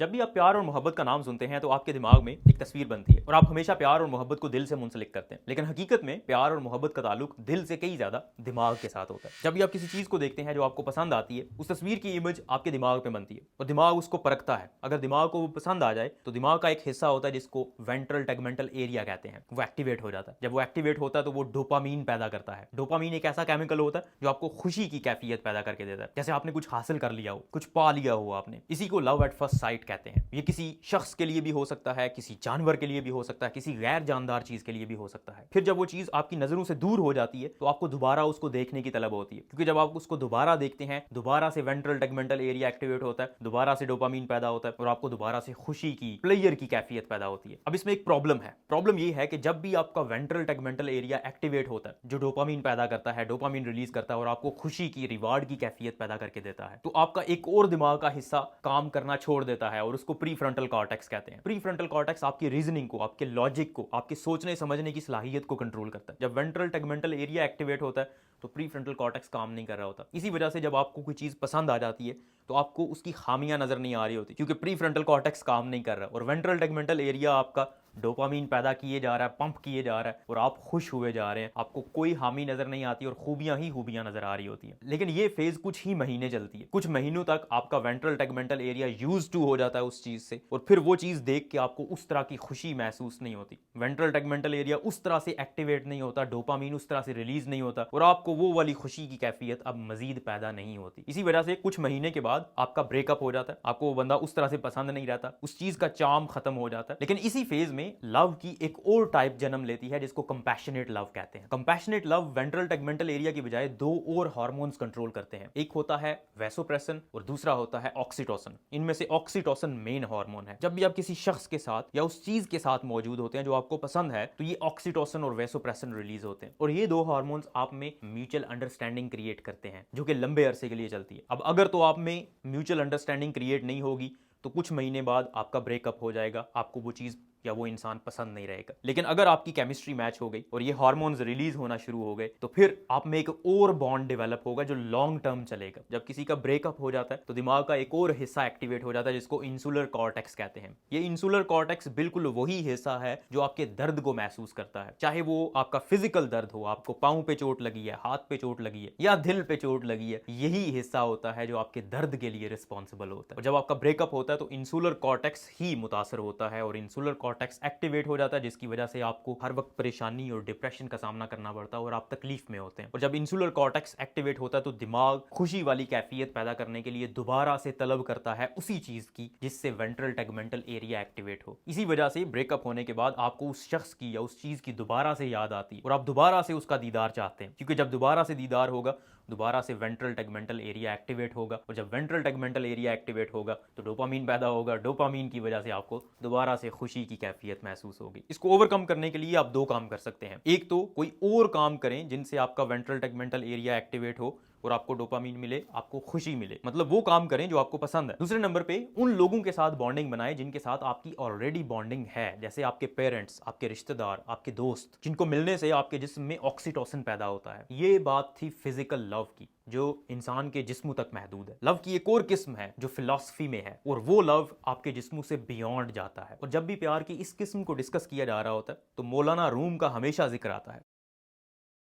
जब भी आप प्यार और मोहब्बत का नाम सुनते हैं तो आपके दिमाग में एक तस्वीर बनती है और आप हमेशा प्यार और मोहब्बत को दिल से मुंसलिक करते हैं। लेकिन हकीकत में प्यार और मोहब्बत का ताल्लुक दिल से कई ज्यादा दिमाग के साथ होता है। जब भी आप किसी चीज को देखते हैं जो आपको पसंद आती है, उस तस्वीर की इमेज आपके दिमाग पे बनती है और दिमाग उसको परखता है। अगर दिमाग को वो पसंद आ जाए तो दिमाग का एक हिस्सा होता है जिसको वेंट्रल टेगमेंटल एरिया कहते हैं, वो एक्टिवेट हो जाता है। जब वो एक्टिवेट होता है तो वो डोपामीन पैदा करता है। डोपामीन एक ऐसा केमिकल होता है जो आपको खुशी की कैफियत पैदा करके देता है, जैसे आपने कुछ हासिल कर लिया हो, कुछ पा लिया हो आपने। इसी को लव एट फर्स्ट साइट कहते हैं। ये किसी शख्स के लिए भी हो सकता है, किसी जानवर के लिए भी हो सकता है, किसी गैर जानदार चीज के लिए भी हो सकता है। फिर जब वो चीज आपकी नजरों से दूर हो जाती है तो आपको दोबारा उसको देखने की तलब होती है, क्योंकि जब आप उसको दोबारा देखते हैं दोबारा से वेंट्रल टेगमेंटल एरिया एक्टिवेट होता है, दोबारा से डोपामीन पैदा होता है और आपको दोबारा से खुशी की, प्लेयर की कैफियत पैदा होती है। अब इसमें एक प्रॉब्लम है। प्रॉब्लम ये है कि जब भी आपका वेंट्रल टेगमेंटल एरिया एक्टिवेट होता है जो डोपामीन पैदा करता है, डोपामीन रिलीज करता है और आपको खुशी की, रिवार्ड की कैफियत पैदा करके देता है, तो आपका एक और दिमाग का हिस्सा काम करना छोड़ देता है और उसको प्री फ्रंटल कॉर्टेक्स कहते हैं। प्री फ्रंटल कॉर्टेक्स आपकी रीजनिंग को, आपके लॉजिक को, आपके सोचने समझने की सलाहियत को कंट्रोल करता है। जब वेंट्रल टेगमेंटल एरिया एक्टिवेट होता है तो प्री फ्रंटल कॉर्टेक्स काम नहीं कर रहा होता। इसी वजह से जब आपको कोई चीज पसंद आ जाती है तो आपको उसकी खामियां नजर नहीं आ रही होती, क्योंकि प्री फ्रंटल कॉर्टेक्स काम नहीं कर रहा और वेंट्रल टेगमेंटल एरिया आपका डोपामीन पैदा किए जा रहा है, पंप किए जा रहा है और आप खुश हुए जा रहे हैं। आपको कोई हानि नजर नहीं आती और खूबियां ही खूबियां नजर आ रही होती हैं। लेकिन ये फेज कुछ ही महीने चलती है। कुछ महीनों तक आपका ventral tegmental area use to हो जाता है उस चीज से और फिर वो चीज देख के आपको उस तरह की खुशी महसूस नहीं होती। वेंट्रल टेगमेंटल एरिया उस तरह से एक्टिवेट नहीं होता, डोपामीन उस तरह से रिलीज नहीं होता और आपको वो वाली खुशी की कैफियत अब मजीद पैदा नहीं होती। इसी वजह से कुछ महीने के बाद आपका ब्रेकअप हो जाता है। आपको वो बंदा उस तरह से पसंद नहीं रहता, उस चीज का चार्म खत्म हो जाता है। लेकिन इसी फेज में लव की एक और टाइप जन्म लेती है जिसको कंपैशनेट लव कहते हैं। Compassionate love ventral tegmental area की बजाय दो और हार्मोन्स कंट्रोल करते हैं। एक होता है वैसोप्रेसिन और दूसरा होता है ऑक्सीटोसिन। इनमें से ऑक्सीटोसिन मेन हार्मोन है। जब भी आप किसी शख्स के साथ या उस चीज के साथ मौजूद होते हैं जो आपको पसंद है तो ये ऑक्सीटोसिन और वैसोप्रेसिन रिलीज होते हैं और ये दो हार्मोन्स आप में म्यूचुअल अंडरस्टैंडिंग क्रिएट करते हैं जो कि लंबे अरसे के लिए चलती है। अब अगर तो आप में म्यूचुअल अंडरस्टैंडिंग क्रिएट नहीं होगी तो कुछ महीने बाद आपका ब्रेकअप हो जाएगा, आपको वो चीज या वो इंसान पसंद नहीं रहेगा। लेकिन अगर आपकी केमिस्ट्री मैच हो गई और ये हार्मोन्स रिलीज होना शुरू हो गए तो फिर आप में एक और बॉन्ड डेवलप होगा जो लॉन्ग टर्म चलेगा। जब किसी का ब्रेकअप हो जाता है तो दिमाग का एक और हिस्सा एक्टिवेट हो जाता है जिसको इंसुलर कॉर्टेक्स कहते हैं। ये इंसुलर कॉर्टेक्स बिल्कुल वही हिस्सा है जो आपके दर्द को महसूस करता है, चाहे वो आपका फिजिकल दर्द हो, आपको पांव पे चोट लगी है, हाथ पे चोट लगी है या दिल पे चोट लगी है, यही हिस्सा होता है जो आपके दर्द के लिए रिस्पॉन्सिबल होता है। और जब आपका ब्रेकअप होता है तो इंसुलर कॉर्टेक्स ही मुतासर होता है और इंसुलर कॉर्टेक्स एक्टिवेट हो जाता है, जिसकी वजह से आपको हर वक्त परेशानी और डिप्रेशन का सामना करना पड़ता है और आप तकलीफ में होते हैं। और जब इंसुलर कॉर्टेक्स एक्टिवेट होता है तो दिमाग खुशी वाली कैफियत पैदा करने के लिए दोबारा से तलब करता है उसी चीज की जिससे वेंट्रल टेगमेंटल एरिया एक्टिवेट हो। इसी वजह से ब्रेकअप होने के बाद आपको उस शख्स की या उस चीज की दोबारा से याद आती है और आप दोबारा से उसका दीदार चाहते हैं, क्योंकि जब दोबारा से दीदार होगा दोबारा से वेंट्रल टेगमेंटल एरिया एक्टिवेट होगा और जब वेंट्रल टेगमेंटल एरिया एक्टिवेट होगा तो डोपामीन पैदा होगा। डोपामीन की वजह से आपको दोबारा से खुशी की कैफियत महसूस होगी। इसको ओवरकम करने के लिए आप दो काम कर सकते हैं। एक तो कोई और काम करें जिनसे आपका वेंट्रल टेगमेंटल एरिया एक्टिवेट हो और आपको डोपामीन मिले, आपको खुशी मिले, मतलब वो काम करें जो आपको पसंद है। दूसरे नंबर पे उन लोगों के साथ बॉन्डिंग बनाएं जिनके साथ आपकी ऑलरेडी बॉन्डिंग है, जैसे आपके पेरेंट्स, आपके रिश्तेदार, आपके दोस्त, जिनको मिलने से आपके जिस्म में ऑक्सीटोसिन पैदा होता है। ये बात थी फिजिकल लव की जो इंसान के जिस्म तक महदूद है। लव की एक और किस्म है जो फिलॉसफी में है और वो लव आपके जिस्म से बियॉन्ड जाता है। और जब भी प्यार की इस किस्म को डिस्कस किया जा रहा होता है तो मौलाना रूम का हमेशा जिक्र आता है।